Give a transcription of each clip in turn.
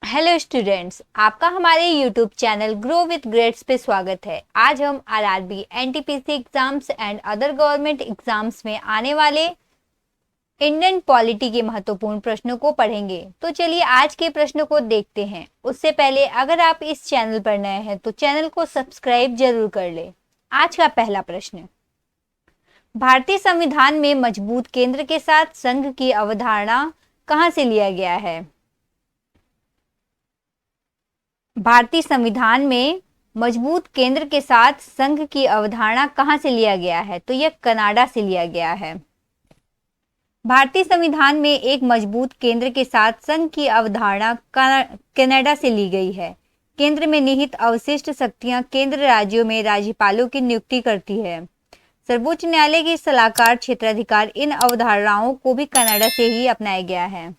Hello students, आपका हमारे YouTube channel grow with grades पे स्वागत है। आज हम RRB, NTPC exams and other government exams में आने वाले इंडियन पॉलिटी के महत्वपूर्ण प्रश्नों को पढ़ेंगे। तो चलिए आज के प्रश्नों को देखते हैं। उससे पहले अगर आप इस चैनल पर नए हैं तो चैनल को सब्सक्राइब जरूर कर ले। आज का पहला प्रश्न, भारतीय संविधान में मजबूत केंद्र के साथ संघ की अवधारणा कहां से लिया गया है? भारतीय संविधान में मजबूत केंद्र के साथ संघ की अवधारणा कहां से लिया गया है? तो यह कनाडा से लिया गया है। भारतीय संविधान में एक मजबूत केंद्र के साथ संघ की अवधारणा कनाडा से ली गई है। केंद्र में निहित अवशिष्ट शक्तियां केंद्र राज्यों में राज्यपालों की नियुक्ति करती है। सर्वोच्च न्यायालय के सलाहकार क्षेत्राधिकार, इन अवधारणाओं को भी कनाडा से ही अपनाया गया है।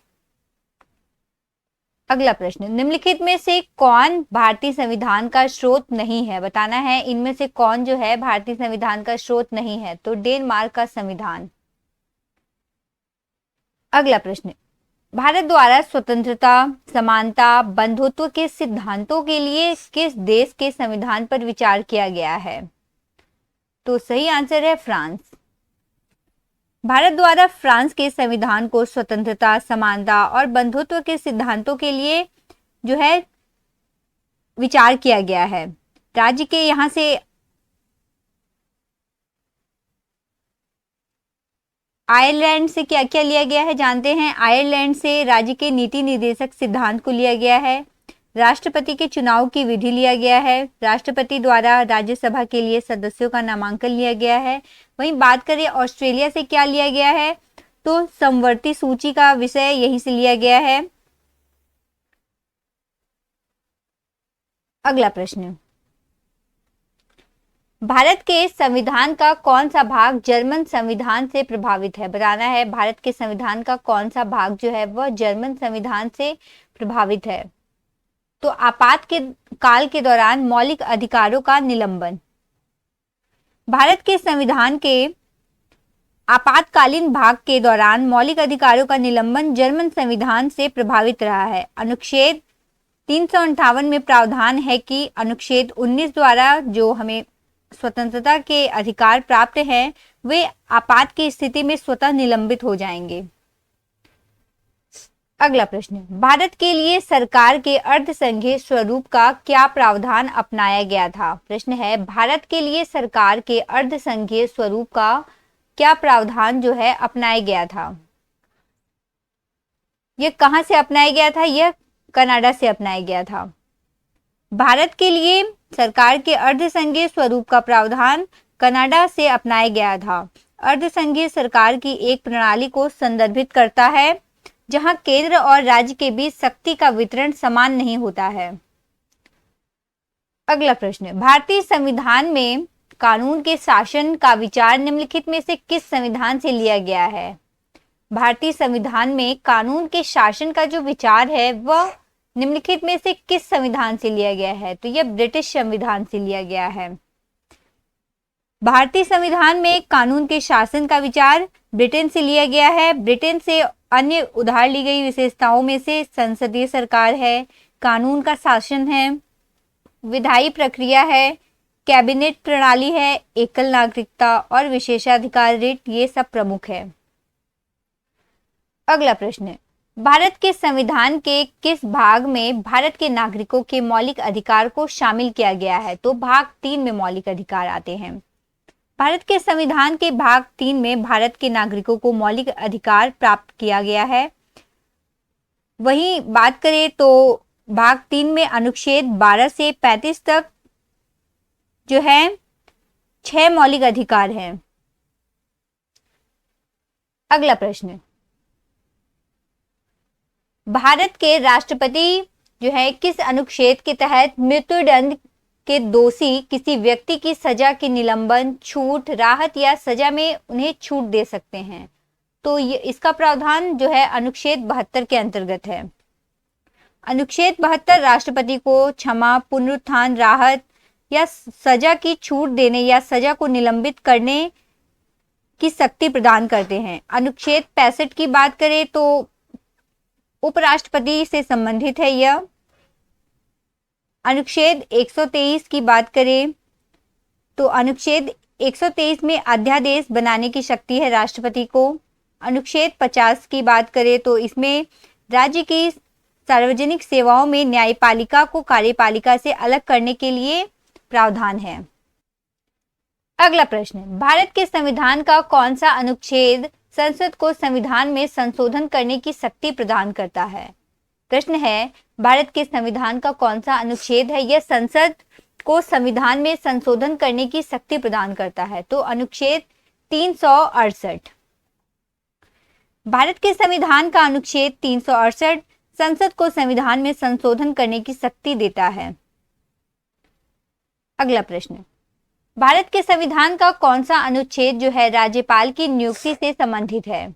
अगला प्रश्न, निम्नलिखित में से कौन भारतीय संविधान का स्रोत नहीं है? बताना है इनमें से कौन जो है भारतीय संविधान का स्रोत नहीं है। तो डेनमार्क का संविधान। अगला प्रश्न, भारत द्वारा स्वतंत्रता, समानता, बंधुत्व के सिद्धांतों के लिए किस देश के संविधान पर विचार किया गया है? तो सही आंसर है फ्रांस। भारत द्वारा फ्रांस के संविधान को स्वतंत्रता, समानता और बंधुत्व के सिद्धांतों के लिए जो है विचार किया गया है। राज्य के यहां से आयरलैंड से क्या क्या लिया गया है जानते हैं। आयरलैंड से राज्य के नीति निर्देशक सिद्धांत को लिया गया है। राष्ट्रपति के चुनाव की विधि लिया गया है। राष्ट्रपति द्वारा राज्यसभा के लिए सदस्यों का नामांकन लिया गया है। वहीं बात करें ऑस्ट्रेलिया से क्या लिया गया है, तो समवर्ती सूची का विषय यहीं से लिया गया है। अगला प्रश्न, भारत के संविधान का कौन सा भाग जर्मन संविधान से प्रभावित है? बताना है भारत के संविधान का कौन सा भाग जो है वह जर्मन संविधान से प्रभावित है। तो आपात के काल के दौरान मौलिक अधिकारों का निलंबन। भारत के संविधान के आपातकालीन भाग के दौरान मौलिक अधिकारों का निलंबन जर्मन संविधान से प्रभावित रहा है। अनुच्छेद 358 में प्रावधान है कि अनुच्छेद 19 द्वारा जो हमें स्वतंत्रता के अधिकार प्राप्त हैं वे आपात की स्थिति में स्वतः निलंबित हो जाएंगे। अगला प्रश्न, भारत के लिए सरकार के अर्धसंघीय स्वरूप का क्या प्रावधान अपनाया गया था? प्रश्न है भारत के लिए सरकार के अर्धसंघीय स्वरूप का क्या प्रावधान जो है अपनाया गया था? यह कहां से अपनाया गया था? यह कनाडा से अपनाया गया था। भारत के लिए सरकार के अर्धसंघीय स्वरूप का प्रावधान कनाडा से अपनाया गया था। अर्धसंघीय सरकार की एक प्रणाली को संदर्भित करता है जहां केंद्र और राज्य के बीच शक्ति का वितरण समान नहीं होता है। अगला प्रश्न, भारतीय संविधान में कानून के शासन का विचार निम्नलिखित में से किस संविधान से लिया गया है? भारतीय संविधान में कानून के शासन का जो विचार है वह निम्नलिखित में से किस संविधान से लिया गया है? तो यह ब्रिटिश संविधान से लिया गया है। भारतीय संविधान में कानून के शासन का विचार ब्रिटेन से लिया गया है। ब्रिटेन से अन्य उधार ली गई विशेषताओं में से संसदीय सरकार है, कानून का शासन है, विधायी प्रक्रिया है, कैबिनेट प्रणाली है, एकल नागरिकता और विशेषाधिकार रिट, ये सब प्रमुख है। अगला प्रश्न, भारत के संविधान के किस भाग में भारत के नागरिकों के मौलिक अधिकार को शामिल किया गया है? तो भाग 3 में मौलिक अधिकार आते हैं। भारत के संविधान के भाग 3 में भारत के नागरिकों को मौलिक अधिकार प्राप्त किया गया है। वहीं बात करें तो भाग 3 में अनुच्छेद 12 से 35 तक जो है 6 मौलिक अधिकार हैं। अगला प्रश्न, भारत के राष्ट्रपति जो है किस अनुच्छेद के तहत मृत्युदंड के दोषी किसी व्यक्ति की सजा के निलंबन, छूट, राहत या सजा में उन्हें छूट दे सकते हैं? तो ये इसका प्रावधान जो है अनुच्छेद 72 के अंतर्गत है। अनुच्छेद 72 राष्ट्रपति को क्षमा, पुनरुत्थान, राहत या सजा की छूट देने या सजा को निलंबित करने की शक्ति प्रदान करते हैं। अनुच्छेद 65 की बात करें तो उपराष्ट्रपति से संबंधित है यह। अनुच्छेद 123 की बात करें तो अनुच्छेद 123 में अध्यादेश बनाने की शक्ति है राष्ट्रपति को। अनुच्छेद 50 की बात करें तो इसमें राज्य की सार्वजनिक सेवाओं में न्यायपालिका को कार्यपालिका से अलग करने के लिए प्रावधान है। अगला प्रश्न, भारत के संविधान का कौन सा अनुच्छेद संसद को संविधान में संशोधन करने की शक्ति प्रदान करता है? प्रश्न है, भारत के संविधान का कौन सा अनुच्छेद है यह संसद को संविधान में संशोधन करने की शक्ति प्रदान करता है? तो अनुच्छेद 368। भारत के संविधान का अनुच्छेद 368 संसद को संविधान में संशोधन करने की शक्ति देता है। अगला प्रश्न, भारत के संविधान का कौन सा अनुच्छेद जो है राज्यपाल की नियुक्ति से संबंधित है?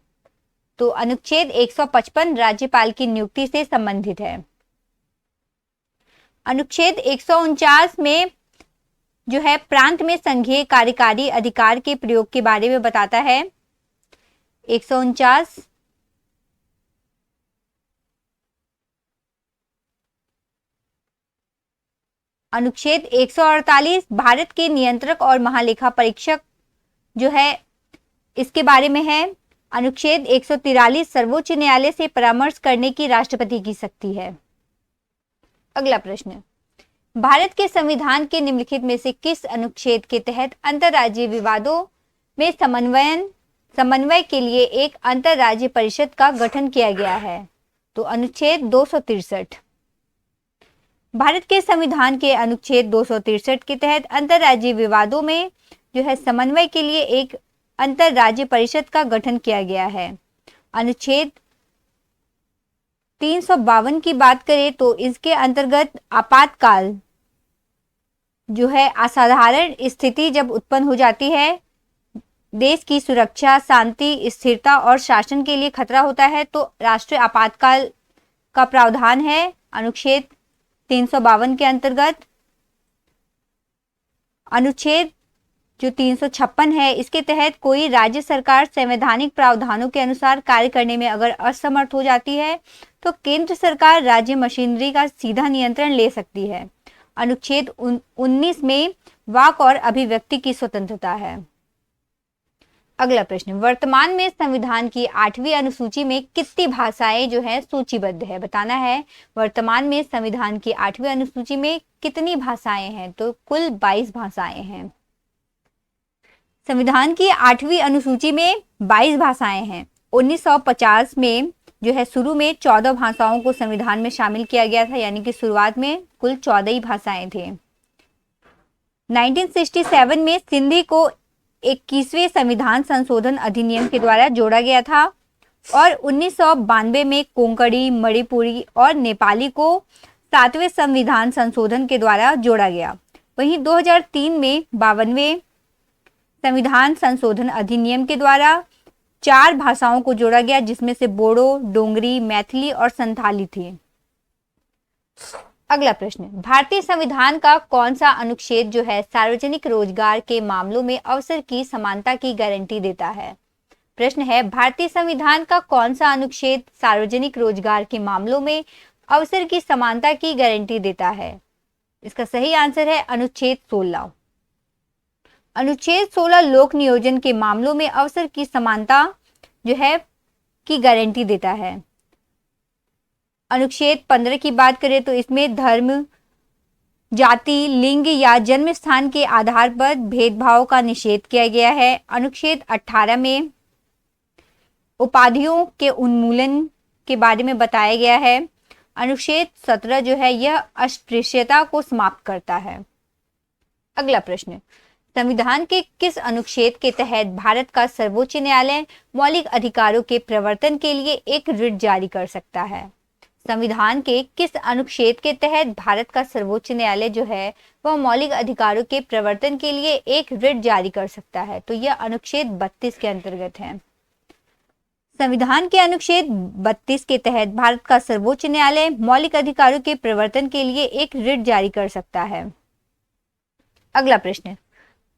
तो अनुच्छेद 155 राज्यपाल की नियुक्ति से संबंधित है। अनुच्छेद 149 में जो है प्रांत में संघीय कार्यकारी अधिकार के प्रयोग के बारे में बताता है। 149 अनुच्छेद 148 भारत के नियंत्रक और महालेखा परीक्षक जो है इसके बारे में है। अनुच्छेद 143 सर्वोच्च न्यायालय से परामर्श करने की राष्ट्रपति की शक्ति है। अगला प्रश्न, भारत के संविधान के निम्नलिखित में से किस अनुच्छेद के तहत अंतर्राज्यीय विवादों में समन्वय के लिए एक अंतर्राज्यीय परिषद का गठन किया गया है? तो अनुच्छेद 263। भारत के संविधान के अनुच्छेद 263 के तहत अंतर्राज्यीय विवादों में जो है समन्वय के लिए एक अंतर्राज्यीय परिषद का गठन किया गया है। अनुच्छेद 352 की बात करें तो इसके अंतर्गत आपातकाल जो है असाधारण स्थिति जब उत्पन्न हो जाती है, देश की सुरक्षा, शांति, स्थिरता और शासन के लिए खतरा होता है तो राष्ट्रीय आपातकाल का प्रावधान है अनुच्छेद 352 के अंतर्गत। अनुच्छेद जो 356 है इसके तहत कोई राज्य सरकार संवैधानिक प्रावधानों के अनुसार कार्य करने में अगर असमर्थ हो जाती है तो केंद्र सरकार राज्य मशीनरी का सीधा नियंत्रण ले सकती है। अनुच्छेद 19 में वाक और अभिव्यक्ति की स्वतंत्रता है। अगला प्रश्न, वर्तमान में संविधान की 8वीं अनुसूची में कितनी भाषाएं जो है सूचीबद्ध है? बताना है वर्तमान में संविधान की 8वीं अनुसूची में कितनी भाषाएं हैं? तो कुल 22 भाषाएं हैं। संविधान की 8वीं अनुसूची में 22 भाषाएं हैं। 1950 में जो है शुरू में 14 भाषाओं को संविधान में शामिल किया गया था, यानी कि शुरुआत में कुल 14 ही भाषाएं थे। 1967 में सिंधी को 21वें संविधान संशोधन अधिनियम के द्वारा जोड़ा गया था और 1992 में कोंकणी, मणिपुरी और नेपाली को 7वें संविधान संशोधन के द्वारा जोड़ा गया। वहीं 2003 में 52वें संविधान संशोधन अधिनियम के द्वारा 4 भाषाओं को जोड़ा गया, जिसमें से बोडो, डोंगरी, मैथिली और संथाली थी। अगला प्रश्न, भारतीय संविधान का कौन सा अनुच्छेद जो है सार्वजनिक रोजगार के मामलों में अवसर की समानता की गारंटी देता है? प्रश्न है, भारतीय संविधान का कौन सा अनुच्छेद सार्वजनिक रोजगार के मामलों में अवसर की समानता की गारंटी देता है? इसका सही आंसर है अनुच्छेद 16। अनुच्छेद 16 लोक नियोजन के मामलों में अवसर की समानता जो है की गारंटी देता है। अनुच्छेद 15 की बात करें तो इसमें धर्म, जाति, लिंग या जन्म स्थान के आधार पर भेदभाव का निषेध किया गया है। अनुच्छेद 18 में उपाधियों के उन्मूलन के बारे में बताया गया है। अनुच्छेद 17 जो है यह अस्पृश्यता को समाप्त करता है। अगला प्रश्न, संविधान के किस अनुच्छेद के तहत भारत का सर्वोच्च न्यायालय मौलिक अधिकारों के प्रवर्तन के लिए एक रिट जारी कर सकता है? संविधान के किस अनुच्छेद के तहत भारत का सर्वोच्च न्यायालय जो है वह मौलिक अधिकारों के प्रवर्तन के लिए एक रिट जारी कर सकता है? तो यह अनुच्छेद 32 के अंतर्गत है। संविधान के अनुच्छेद 32 के तहत भारत का सर्वोच्च न्यायालय मौलिक अधिकारों के प्रवर्तन के लिए एक रिट जारी कर सकता है। अगला प्रश्न,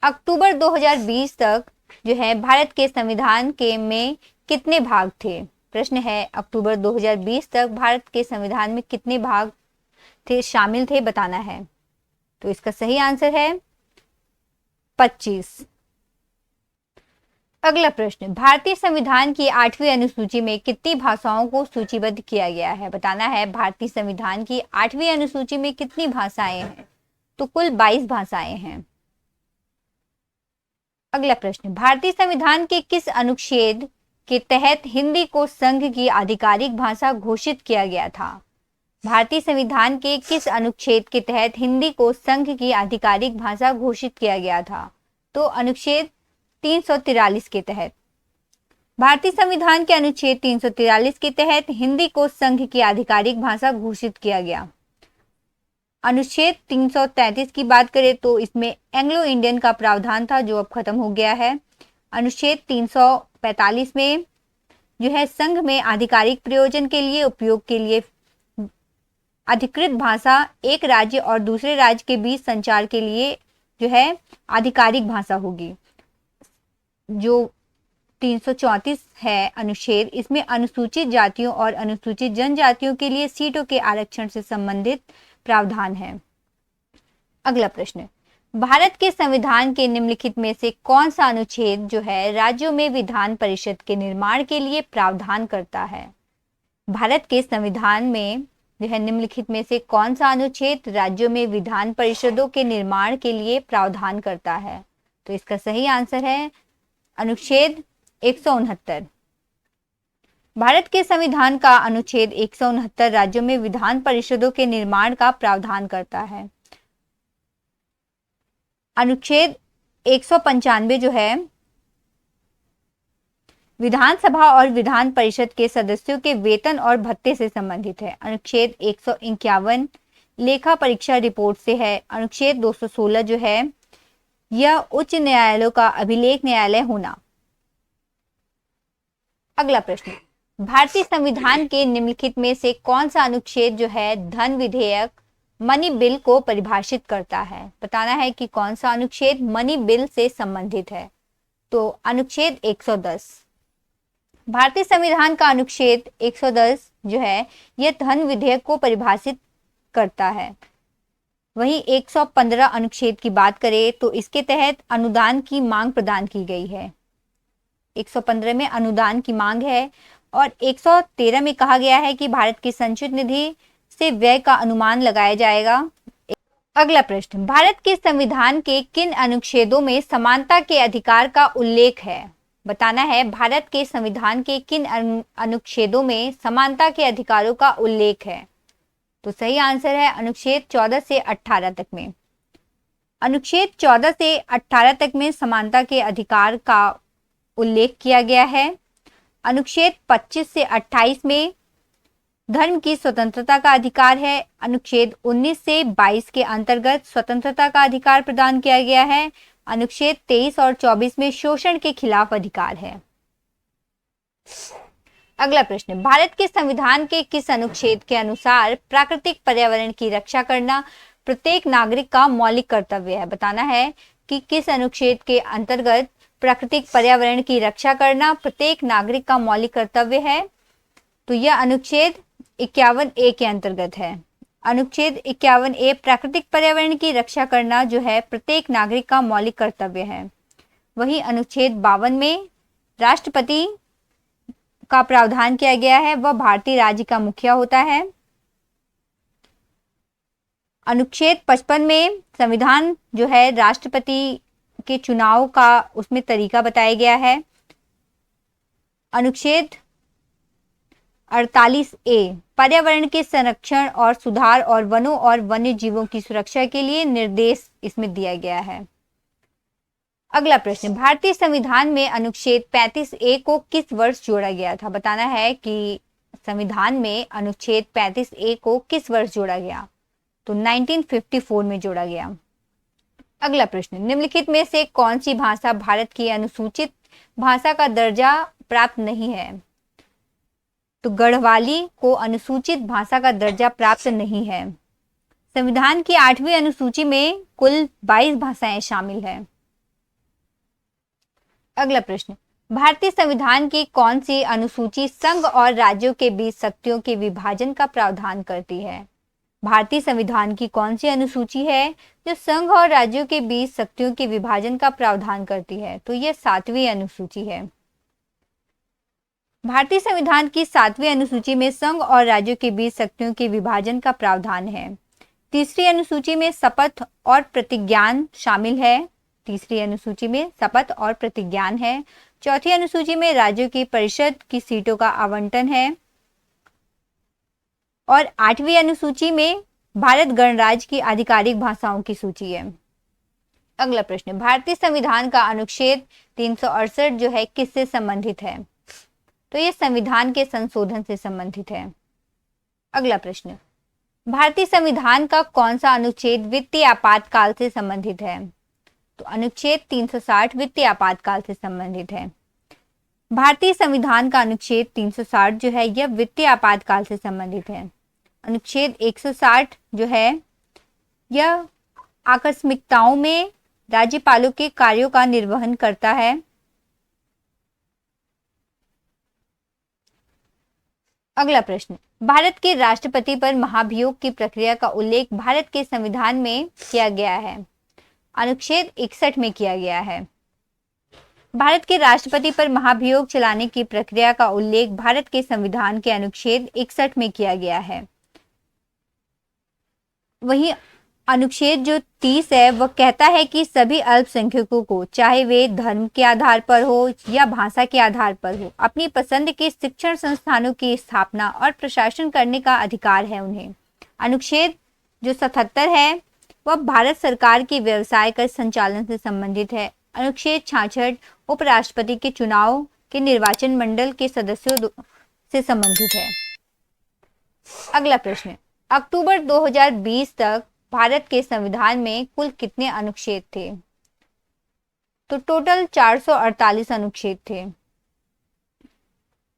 अक्टूबर 2020 तक जो है भारत के संविधान के में कितने भाग थे? प्रश्न है, अक्टूबर 2020 तक भारत के संविधान में कितने भाग शामिल थे बताना है। तो इसका सही आंसर है 25। अगला प्रश्न, भारतीय संविधान की 8वीं अनुसूची में कितनी भाषाओं को सूचीबद्ध किया गया है बताना है। भारतीय संविधान की 8वीं अनुसूची में कितनी भाषाएं हैं? तो कुल 22 भाषाएं हैं। अगला प्रश्न, भारतीय संविधान के किस अनुच्छेद के तहत हिंदी को संघ की आधिकारिक भाषा घोषित किया गया था? भारतीय संविधान के किस अनुच्छेद के तहत हिंदी को संघ की आधिकारिक भाषा घोषित किया गया था? तो अनुच्छेद 343 के तहत। भारतीय संविधान के अनुच्छेद 343 के तहत हिंदी को संघ की आधिकारिक भाषा घोषित किया गया। अनुच्छेद 333 की बात करें तो इसमें एंग्लो इंडियन का प्रावधान था जो अब खत्म हो गया है। अनुच्छेद 345 में जो है संघ में आधिकारिक प्रयोजन के लिए उपयोग के लिए अधिकृत भाषा एक राज्य और दूसरे राज्य के बीच संचार के लिए जो है आधिकारिक भाषा होगी। जो 334 है अनुच्छेद, इसमें अनुसूचित जातियों और अनुसूचित जनजातियों के लिए सीटों के आरक्षण से संबंधित प्रावधान है। अगला प्रश्न, भारत के संविधान के निम्नलिखित में से कौन सा अनुच्छेद जो है राज्यों में विधान परिषद के निर्माण के लिए प्रावधान करता है? भारत के संविधान में जो है निम्नलिखित में से कौन सा अनुच्छेद राज्यों में विधान परिषदों के निर्माण के लिए प्रावधान करता है? तो इसका सही आंसर है अनुच्छेद 169। भारत के संविधान का अनुच्छेद 169 राज्यों में विधान परिषदों के निर्माण का प्रावधान करता है। अनुच्छेद 195 जो है विधानसभा और विधान परिषद के सदस्यों के वेतन और भत्ते से संबंधित है। अनुच्छेद 151 लेखा परीक्षा रिपोर्ट से है। अनुच्छेद 216 जो है यह उच्च न्यायालयों का अभिलेख न्यायालय होना। अगला प्रश्न, भारतीय संविधान के निम्नलिखित में से कौन सा अनुच्छेद जो है धन विधेयक मनी बिल को परिभाषित करता है? बताना है कि कौन सा अनुच्छेद मनी बिल से संबंधित है। तो अनुच्छेद 110। भारतीय संविधान का अनुच्छेद 110 जो है यह धन विधेयक को परिभाषित करता है। वहीं 115 अनुच्छेद की बात करें तो इसके तहत अनुदान की मांग प्रदान की गई है। 115 में अनुदान की मांग है और 113 में कहा गया है कि भारत की संचित निधि से व्यय का अनुमान लगाया जाएगा। अगला प्रश्न, भारत के संविधान के किन अनुच्छेदों में समानता के अधिकार का उल्लेख है? बताना है भारत के संविधान के किन अनुच्छेदों में समानता के अधिकारों का उल्लेख है। तो सही आंसर है अनुच्छेद 14 से 18 तक में। अनुच्छेद 14 से 18 तक में समानता के अधिकार का उल्लेख किया गया है। अनुच्छेद 25 से 28 में धर्म की स्वतंत्रता का अधिकार है। अनुच्छेद 19 से 22 के अंतर्गत स्वतंत्रता का अधिकार प्रदान किया गया है। अनुच्छेद 23 और 24 में शोषण के खिलाफ अधिकार है। अगला प्रश्न, भारत के संविधान के किस अनुच्छेद के अनुसार प्राकृतिक पर्यावरण की रक्षा करना प्रत्येक नागरिक का मौलिक कर्तव्य है? बताना है कि किस अनुच्छेद के अंतर्गत प्राकृतिक पर्यावरण की रक्षा करना प्रत्येक नागरिक का मौलिक कर्तव्य है। तो यह अनुच्छेद 51A के अंतर्गत है। अनुच्छेद 51A प्राकृतिक पर्यावरण की रक्षा करना जो है प्रत्येक नागरिक का मौलिक कर्तव्य है। वही अनुच्छेद 52 में राष्ट्रपति का प्रावधान किया गया है, वह भारतीय राज्य का मुखिया होता है। अनुच्छेद 55 में संविधान जो है राष्ट्रपति के चुनाव का उसमें तरीका बताया गया है। अनुच्छेद 48A पर्यावरण के संरक्षण और सुधार और वनों और वन्य जीवों की सुरक्षा के लिए निर्देश इसमें दिया गया है। अगला प्रश्न, भारतीय संविधान में अनुच्छेद 35A को किस वर्ष जोड़ा गया था? बताना है कि संविधान में अनुच्छेद 35A को किस वर्ष जोड़ा गया? तो 1954 में जोड़ा गया। अगला प्रश्न, निम्नलिखित में से कौन सी भाषा भारत की अनुसूचित भाषा का दर्जा प्राप्त नहीं है? तो गढ़वाली को अनुसूचित भाषा का दर्जा प्राप्त नहीं है। संविधान की 8वीं अनुसूची में कुल 22 भाषाएं शामिल हैं। अगला प्रश्न, भारतीय संविधान की कौन सी अनुसूची संघ और राज्यों के बीच शक्तियों के विभाजन का प्रावधान करती है? भारतीय संविधान की कौन सी अनुसूची है जो संघ और राज्यों के बीच शक्तियों के विभाजन का प्रावधान करती है? तो यह 7वीं अनुसूची है। भारतीय संविधान की 7वीं अनुसूची में संघ और राज्यों के बीच शक्तियों के विभाजन का प्रावधान है। तीसरी अनुसूची में शपथ और प्रतिज्ञान शामिल है। तीसरी अनुसूची में शपथ और प्रतिज्ञान है। चौथी अनुसूची में राज्यों की परिषद की सीटों का आवंटन है। और 8वीं अनुसूची में भारत गणराज्य की आधिकारिक भाषाओं की सूची है। अगला प्रश्न, भारतीय संविधान का अनुच्छेद 368 जो है किससे संबंधित है? तो ये संविधान के संशोधन से संबंधित है। अगला प्रश्न, भारतीय संविधान का कौन सा अनुच्छेद वित्तीय आपातकाल से संबंधित है? तो अनुच्छेद 360 वित्तीय आपातकाल से संबंधित है। भारतीय संविधान का अनुच्छेद 360 जो है यह वित्तीय आपातकाल से संबंधित है। अनुच्छेद 160 जो है यह आकस्मिकताओं में राज्यपालों के कार्यों का निर्वहन करता है। अगला प्रश्न, भारत के राष्ट्रपति पर महाभियोग की प्रक्रिया का उल्लेख भारत के संविधान में किया गया है। अनुच्छेद 61 में किया गया है। भारत के राष्ट्रपति पर महाभियोग चलाने की प्रक्रिया का उल्लेख भारत के संविधान के अनुच्छेद 61 में किया गया है। वहीं अनुच्छेद जो 30 है वह कहता है कि सभी अल्पसंख्यकों को, चाहे वे धर्म के आधार पर हो या भाषा के आधार पर हो, अपनी पसंद के शिक्षण संस्थानों की स्थापना और प्रशासन करने का अधिकार है उन्हें। अनुच्छेद जो 77 है वह भारत सरकार के व्यवसाय कर संचालन से संबंधित है। अनुच्छेद 66 उपराष्ट्रपति के चुनाव के निर्वाचन मंडल के सदस्यों से संबंधित है। अगला प्रश्न, अक्टूबर 2020 तक भारत के संविधान में कुल कितने अनुच्छेद थे? तो टोटल 448 अनुच्छेद थे।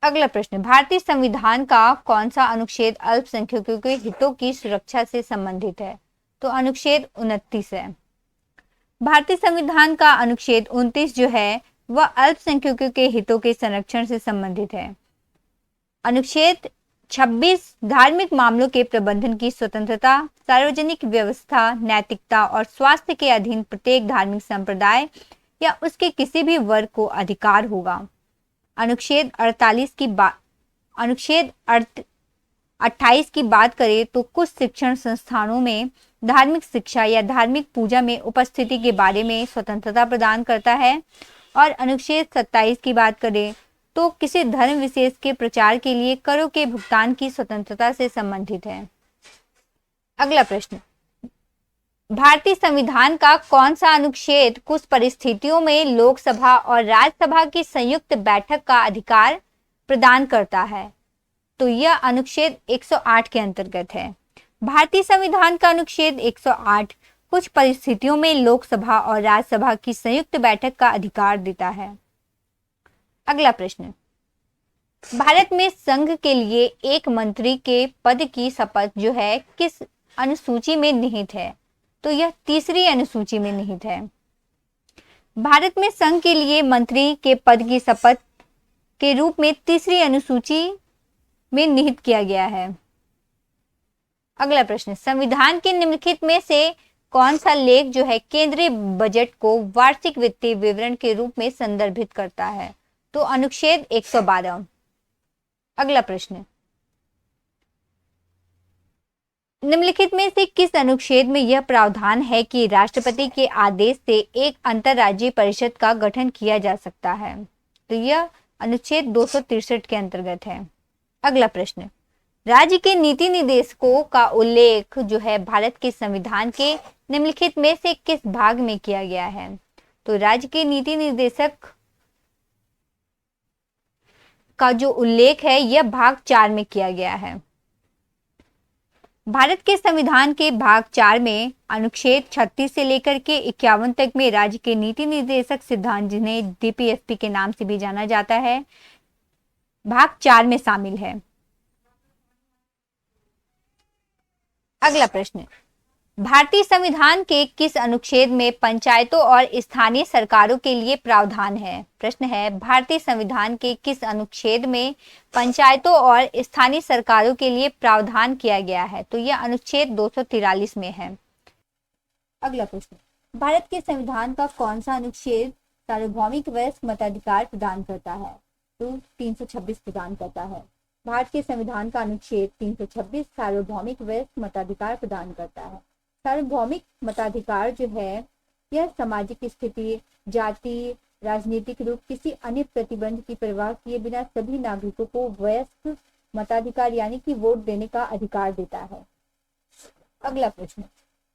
अगला प्रश्न, भारतीय संविधान का कौन सा अनुच्छेद अल्पसंख्यकों के हितों की सुरक्षा से संबंधित है? तो अनुच्छेद 29 है। भारतीय संविधान का अनुच्छेद 29 जो है वह अल्पसंख्यकों के हितों के संरक्षण से संबंधित है। अनुच्छेद 26 धार्मिक मामलों के प्रबंधन की स्वतंत्रता, सार्वजनिक व्यवस्था, नैतिकता और स्वास्थ्य के अधीन प्रत्येक धार्मिक संप्रदाय या उसके किसी भी वर्ग को अधिकार होगा। अनुच्छेद 28 की बात करें तो कुछ शिक्षण संस्थानों में धार्मिक शिक्षा या धार्मिक पूजा में उपस्थिति के बारे में स्वतंत्रता प्रदान करता है। और अनुच्छेद 27 की बात करें तो किसी धर्म विशेष के प्रचार के लिए करों के भुगतान की स्वतंत्रता से संबंधित है। अगला प्रश्न, भारतीय संविधान का कौन सा अनुच्छेद कुछ परिस्थितियों में लोकसभा और राज्यसभा की संयुक्त बैठक का अधिकार प्रदान करता है? तो यह अनुच्छेद 108 के अंतर्गत है। भारतीय संविधान का अनुच्छेद 108 कुछ परिस्थितियों में लोकसभा और राज्यसभा की संयुक्त बैठक का अधिकार देता है। अगला प्रश्न, भारत में संघ के लिए एक मंत्री के पद की शपथ जो है किस अनुसूची में निहित है? तो यह तीसरी अनुसूची में निहित है। भारत में संघ के लिए मंत्री के पद की शपथ के रूप में तीसरी अनुसूची में निहित किया गया है। अगला प्रश्न, संविधान के निम्नलिखित में से कौन सा लेख जो है केंद्रीय बजट को वार्षिक वित्तीय विवरण के रूप में संदर्भित करता है? तो अनुच्छेद 112। अगला प्रश्न, निम्नलिखित में से किस अनुच्छेद में यह प्रावधान है कि राष्ट्रपति के आदेश से एक अंतरराज्यीय परिषद का गठन किया जा सकता है? तो यह अनुच्छेद 263 के अंतर्गत है। अगला प्रश्न, राज्य के नीति निर्देशकों का उल्लेख जो है भारत के संविधान के निम्नलिखित में से किस भाग में किया गया है? तो राज्य के नीति निर्देशक का जो उल्लेख है यह भाग 4 में किया गया है। भारत के संविधान के भाग 4 में अनुच्छेद 36 से लेकर के 51 तक में राज्य के नीति निर्देशक सिद्धांत, जिन्हें डीपीएसपी के नाम से भी जाना जाता है, भाग 4 में शामिल है। अगला प्रश्न, भारतीय संविधान के किस अनुच्छेद में पंचायतों और स्थानीय सरकारों के लिए प्रावधान है? प्रश्न है भारतीय संविधान के किस अनुच्छेद में पंचायतों और स्थानीय सरकारों के लिए प्रावधान किया गया है? तो यह अनुच्छेद 243 में है। अगला प्रश्न, भारत के संविधान का कौन सा अनुच्छेद सार्वभौमिक वयस्क मताधिकार प्रदान करता है? तो 326 प्रदान करता है। भारत के संविधान का अनुच्छेद 326 सार्वभौमिक वयस्क मताधिकार प्रदान करता है। सार्वभौमिक मताधिकार जो है यह सामाजिक स्थिति, जाति, राजनीतिक रूप, किसी अन्य प्रतिबंध की परवाह किए बिना सभी नागरिकों को वयस्क मताधिकार यानी कि वोट देने का अधिकार देता है। अगला प्रश्न,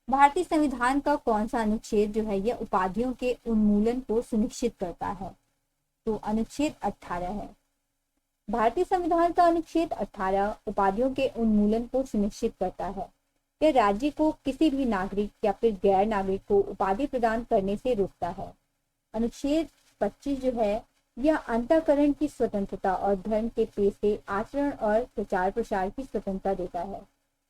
भारतीय संविधान का कौन सा अनुच्छेद जो है यह उपाधियों के उन्मूलन को सुनिश्चित करता है? तो अनुच्छेद 18 है। भारतीय संविधान का अनुच्छेद 18 उपाधियों के उन्मूलन को सुनिश्चित करता है। यह राज्य को किसी भी नागरिक या फिर गैर नागरिक को उपाधि प्रदान करने से रोकता है। अनुच्छेद 25 जो है यह अंतःकरण की स्वतंत्रता और धर्म के पेशे, आचरण और प्रचार प्रसार की स्वतंत्रता देता है।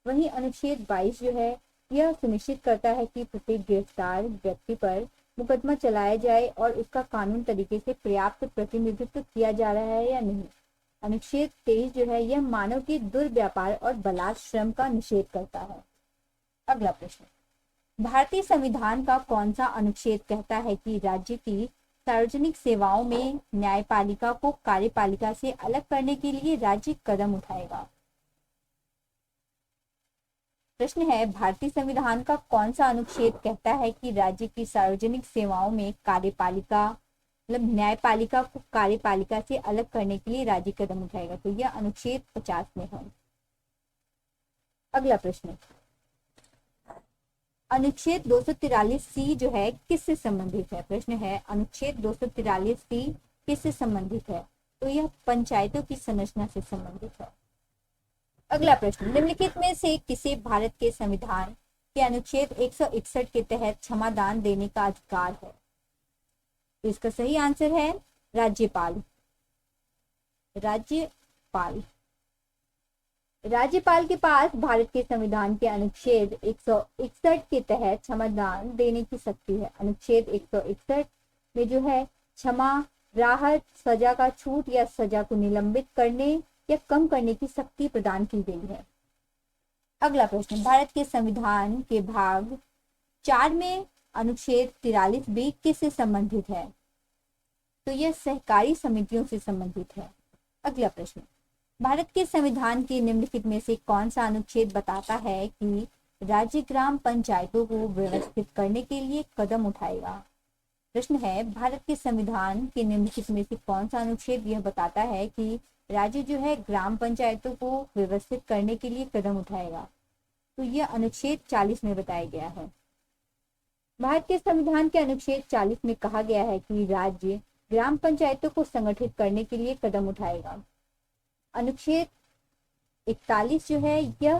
वहीं अनुच्छेद 22 जो है यह सुनिश्चित करता है कि प्रत्येक गिरफ्तार व्यक्ति पर मुकदमा चलाया जाए और उसका कानून तरीके से पर्याप्त प्रतिनिधित्व किया जा रहा है या नहीं। अनुच्छेद 23 जो है यह मानव के दुर्व्यापार और बलात् श्रम का निषेध करता है। अगला प्रश्न, भारतीय संविधान का कौन सा अनुच्छेद कहता है कि राज्य की सार्वजनिक सेवाओं में न्यायपालिका को कार्यपालिका से अलग करने के लिए राज्य कदम उठाएगा? प्रश्न है भारतीय संविधान का कौन सा अनुच्छेद कहता है कि राज्य की सार्वजनिक सेवाओं में कार्यपालिका मतलब न्यायपालिका को कार्यपालिका से अलग करने के लिए राज्य कदम उठाएगा? तो यह अनुच्छेद 50 में है। अगला प्रश्न, अनुच्छेद 243C जो है किससे संबंधित है? प्रश्न है अनुच्छेद 243C किससे संबंधित है? तो यह पंचायतों की संरचना से संबंधित है। अगला प्रश्न, निम्नलिखित में से किसे भारत के संविधान के अनुच्छेद 161 के तहत क्षमादान देने का अधिकार है? तो इसका सही आंसर है राज्यपाल। राज्यपाल के पास भारत के संविधान के अनुच्छेद 161 के तहत क्षमादान देने की शक्ति है। अनुच्छेद 161 में जो है क्षमा, राहत, सजा का छूट या सजा को निलंबित करने या कम करने की शक्ति प्रदान की गई है। अगला प्रश्न, भारत के संविधान के भाग 4 में अनुच्छेद 43B किससे संबंधित है? तो यह सहकारी समितियों से संबंधित है। अगला प्रश्न, भारत के संविधान के निम्नलिखित में से कौन सा अनुच्छेद बताता है कि राज्य ग्राम पंचायतों को व्यवस्थित करने के लिए कदम उठाएगा? प्रश्न है भारत के संविधान के निम्नलिखित में से कौन सा अनुच्छेद यह बताता है कि राज्य जो है ग्राम पंचायतों को व्यवस्थित करने के लिए कदम उठाएगा? तो यह अनुच्छेद 40 में बताया गया है। भारत के संविधान के अनुच्छेद 40 में कहा गया है कि राज्य ग्राम पंचायतों को संगठित करने के लिए कदम उठाएगा। अनुच्छेद 41 जो है यह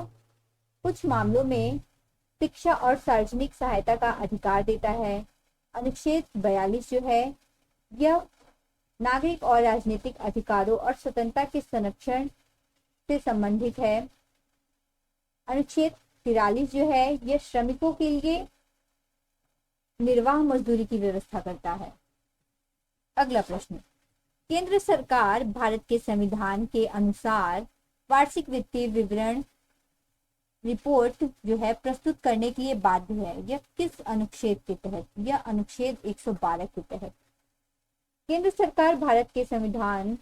कुछ मामलों में शिक्षा और सार्वजनिक सहायता का अधिकार देता है। अनुच्छेद 42 जो है यह नागरिक और राजनीतिक अधिकारों और स्वतंत्रता के संरक्षण से संबंधित है। अनुच्छेद 43 जो है यह श्रमिकों के लिए निर्वाह मजदूरी की व्यवस्था करता है। अगला प्रश्न, केंद्र सरकार भारत के संविधान के अनुसार वार्षिक वित्तीय विवरण रिपोर्ट जो है प्रस्तुत करने के लिए बाध्य है। यह किस अनुच्छेद के तहत? यह अनुच्छेद 112 के तहत। केंद्र सरकार भारत के संविधान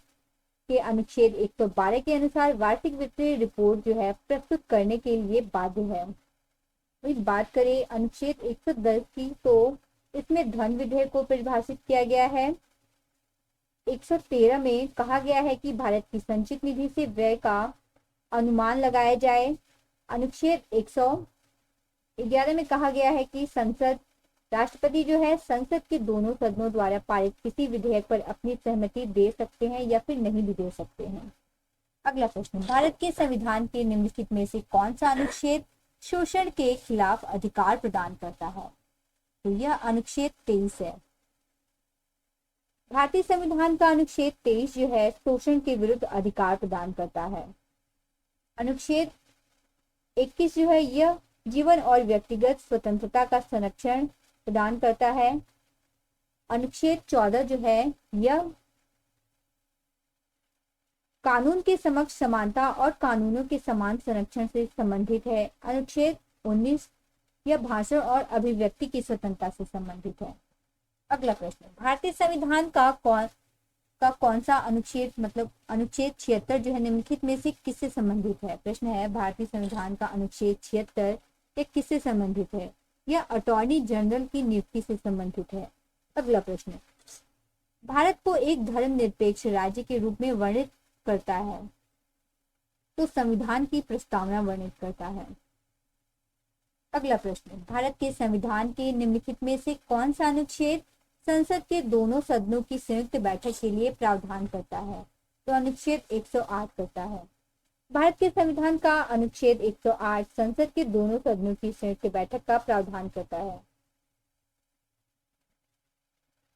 के अनुच्छेद 112 के अनुसार वार्षिक वित्तीय रिपोर्ट जो है प्रस्तुत करने के लिए बाध्य है। वही बात करें अनुच्छेद 110 की, तो इसमें धन विधेयक को परिभाषित किया गया है। 113 में कहा गया है कि भारत की संचित निधि से व्यय का अनुमान लगाया जाए। अनुच्छेद 111 में कहा गया है कि राष्ट्रपति जो है संसद के दोनों सदनों द्वारा पारित किसी विधेयक पर अपनी सहमति दे सकते हैं या फिर नहीं भी दे सकते हैं। अगला प्रश्न, भारत के संविधान के निम्नलिखित में से कौन सा अनुच्छेद शोषण के खिलाफ अधिकार प्रदान करता है? तो यह अनुच्छेद 23 है। भारतीय संविधान का अनुच्छेद 23 जो है शोषण के विरुद्ध अधिकार प्रदान करता है। अनुच्छेद 21 जो है यह जीवन और व्यक्तिगत स्वतंत्रता का संरक्षण प्रदान करता है। अनुच्छेद 14 जो है यह कानून के समक्ष समानता और कानूनों के समान संरक्षण से संबंधित है। अनुच्छेद 19 यह भाषण और अभिव्यक्ति की स्वतंत्रता से संबंधित है। अगला प्रश्न, भारतीय संविधान का कौन सा अनुच्छेद मतलब अनुच्छेद 76 जो है निम्नलिखित में से किससे संबंधित है? प्रश्न है भारतीय संविधान का अनुच्छेद 76 ये किससे संबंधित है? यह अटॉर्नी जनरल की नियुक्ति से संबंधित है। अगला प्रश्न, भारत को एक धर्मनिरपेक्ष राज्य के रूप में वर्णित करता है तो संविधान की प्रस्तावना वर्णित करता है। अगला प्रश्न, भारत के संविधान के निम्नलिखित में से कौन सा अनुच्छेद संसद के दोनों सदनों की संयुक्त बैठक के लिए प्रावधान करता है? तो अनुच्छेद 108 करता है। भारत के संविधान का अनुच्छेद 108 संसद के दोनों सदनों की संयुक्त बैठक का प्रावधान करता है।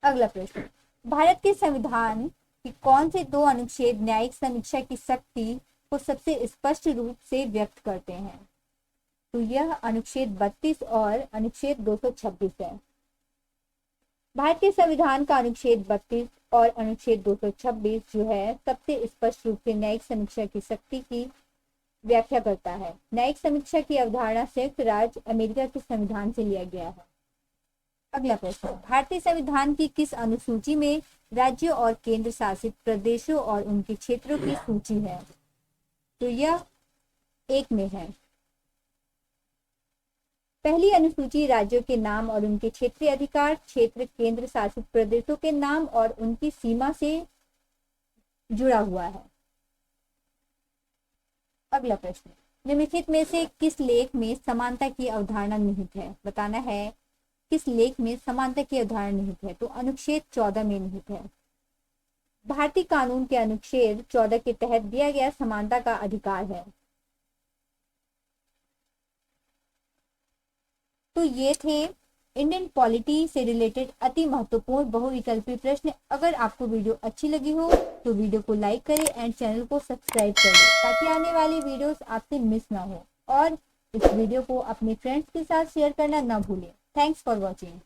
अगला प्रश्न, भारत के संविधान के कौन से दो अनुच्छेद न्यायिक समीक्षा की शक्ति को सबसे स्पष्ट रूप से व्यक्त करते हैं? तो यह अनुच्छेद 32 और अनुच्छेद 226 है। भारत के संविधान का अनुच्छेद 32 और अनुच्छेद 226 जो है सबसे स्पष्ट रूप से न्यायिक समीक्षा की शक्ति की व्याख्या करता है। न्यायिक समीक्षा की अवधारणा संयुक्त राज्य अमेरिका के संविधान से लिया गया है। अगला प्रश्न, भारतीय संविधान की किस अनुसूची में राज्यों और केंद्र शासित प्रदेशों और उनके क्षेत्रों की सूची है? तो यह 1 में है। पहली अनुसूची राज्यों के नाम और उनके क्षेत्रीय अधिकार क्षेत्र केंद्र शासित प्रदेशों के नाम और उनकी सीमा से जुड़ा हुआ है। अगला प्रश्न, निम्नलिखित में से किस लेख में समानता की अवधारणा निहित है? बताना है किस लेख में समानता की अवधारणा निहित है? तो अनुच्छेद 14 में निहित है। भारतीय कानून के अनुच्छेद 14 के तहत दिया गया समानता का अधिकार है। तो ये थे इंडियन पॉलिटी से रिलेटेड अति महत्वपूर्ण बहुविकल्पी प्रश्न। अगर आपको वीडियो अच्छी लगी हो तो वीडियो को लाइक करें एंड चैनल को सब्सक्राइब कर लें ताकि आने वाली वीडियोस आपसे मिस ना हो, और इस वीडियो को अपने फ्रेंड्स के साथ शेयर करना ना भूलें। Thanks for watching.